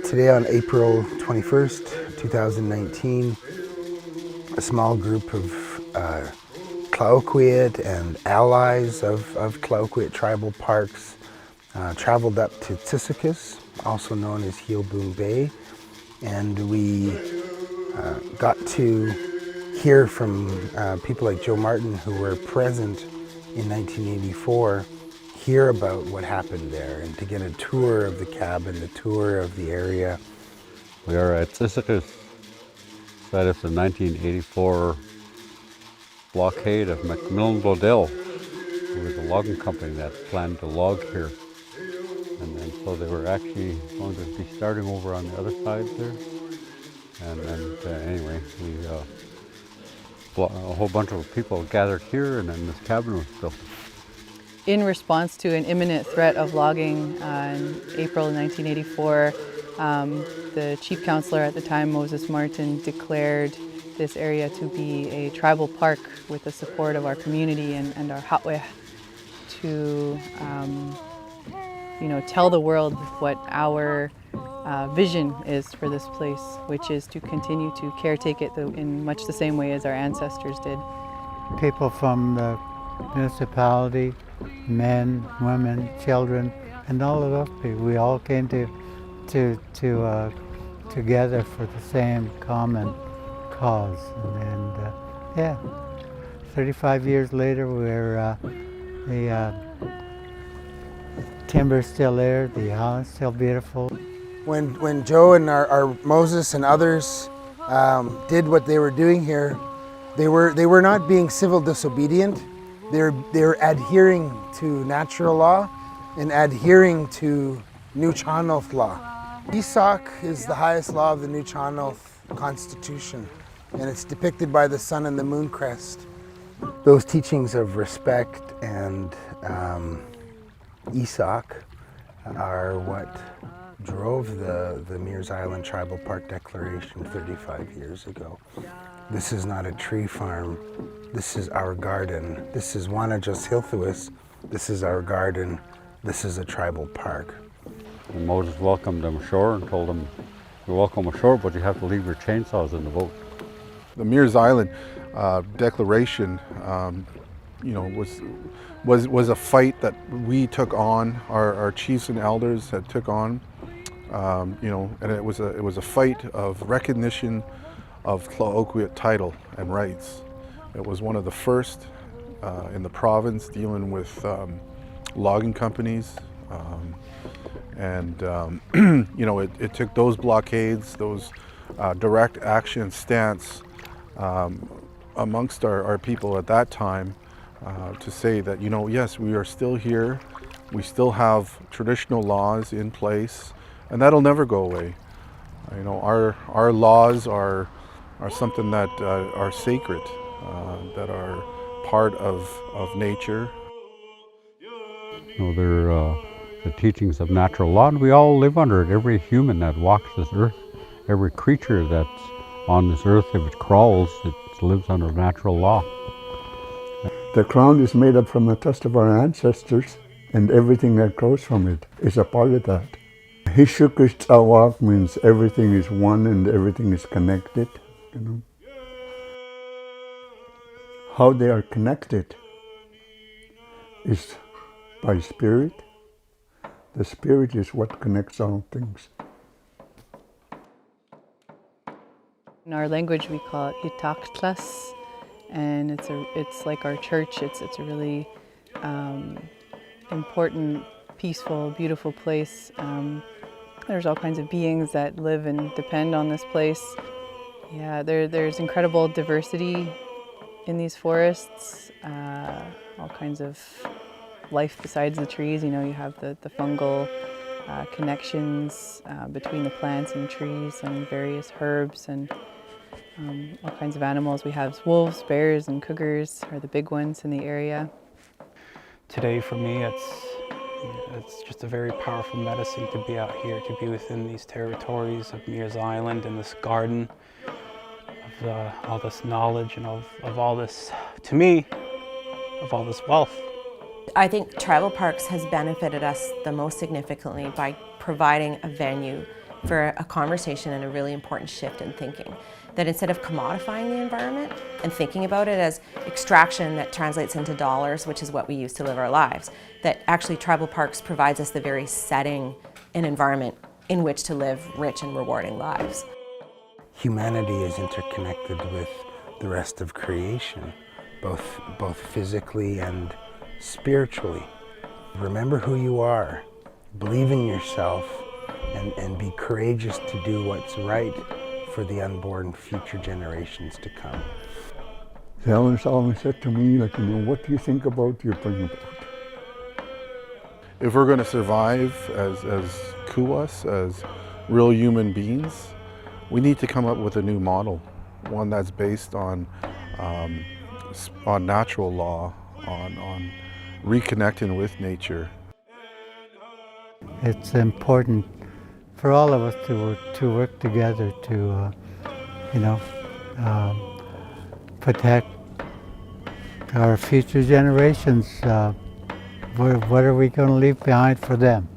Today on April 21st, 2019, a small group of Tla-o-qui-aht and allies of Tla-o-qui-aht tribal parks traveled up to Tla-o-qui-aht, also known as Heilboom Bay, and we got to hear from people like Joe Martin, who were present in 1984, hear about what happened there and to get a tour of the cabin, a tour of the area. We are at Tla-o-qui-aht, site of the 1984 blockade of MacMillan-Bloedel, who was a logging company that planned to log here. And so they were actually going to be starting over on the other side there. And anyway, a whole bunch of people gathered here, and then this cabin was built. In response to an imminent threat of logging in April 1984, the chief councillor at the time, Moses Martin, declared this area to be a tribal park with the support of our community and our Wahnahjuss to tell the world what our vision is for this place, which is to continue to caretake it in much the same way as our ancestors did. People from the municipality, men, women, children, and all of those people, we all came together for the same common cause. And yeah, 35 years later, the timber's still there, the island's still beautiful. When Joe and our Moses and others did what they were doing here, they were not being civil disobedient. They were adhering to natural law and adhering to Nuu-chah-nulth law. Isak is the highest law of the Nuu-chah-nulth Constitution, and it's depicted by the sun and the moon crest. Those teachings of respect and Isak are what drove the Meares Island Tribal Park Declaration 35 years ago. This is not a tree farm. This is our garden. This is Wahnahjuss Hilthhooiss. This is our garden. This is a tribal park. And Moses welcomed them ashore and told them, "You're welcome ashore, but you have to leave your chainsaws in the boat." The Meares Island Declaration, was a fight that we took on. Our chiefs and elders had took on. And it was a fight of recognition of Tla-o-qui-aht title and rights. It was one of the first in the province dealing with logging companies, it took those blockades, those direct action stance amongst our people at that time to say that, yes, we are still here, we still have traditional laws in place, and that'll never go away. Our laws are something that are sacred, that are part of nature. They're the teachings of natural law, and we all live under it. Every human that walks this earth, every creature that's on this earth, if it crawls, it lives under natural law. The ground is made up from the dust of our ancestors, and everything that grows from it is a part of that. Tla-o-qui-aht means everything is one and everything is connected. How they are connected is by spirit. The spirit is what connects all things. In our language, we call it Hitachtlas, and it's like our church. It's a really important, peaceful, beautiful place. There's all kinds of beings that live and depend on this place. Yeah, there's incredible diversity in these forests, all kinds of life besides the trees. You have the fungal connections between the plants and trees and various herbs and all kinds of animals. We have wolves, bears, and cougars are the big ones in the area. Today for me, it's just a very powerful medicine to be out here, to be within these territories of Meares Island and this garden of all this knowledge and of all this, to me, of all this wealth. I think tribal parks has benefited us the most significantly by providing a venue for a conversation and a really important shift in thinking. That instead of commodifying the environment and thinking about it as extraction that translates into dollars, which is what we use to live our lives, that actually tribal parks provides us the very setting and environment in which to live rich and rewarding lives. Humanity is interconnected with the rest of creation, both physically and spiritually. Remember who you are, believe in yourself, and be courageous to do what's right for the unborn future generations to come. The elders always said to me, like, you know, what do you think about your bring about? If we're going to survive as Kuwas, as real human beings, we need to come up with a new model, one that's based on natural law, on reconnecting with nature. It's important for all of us to work together to, protect our future generations. What are we going to leave behind for them?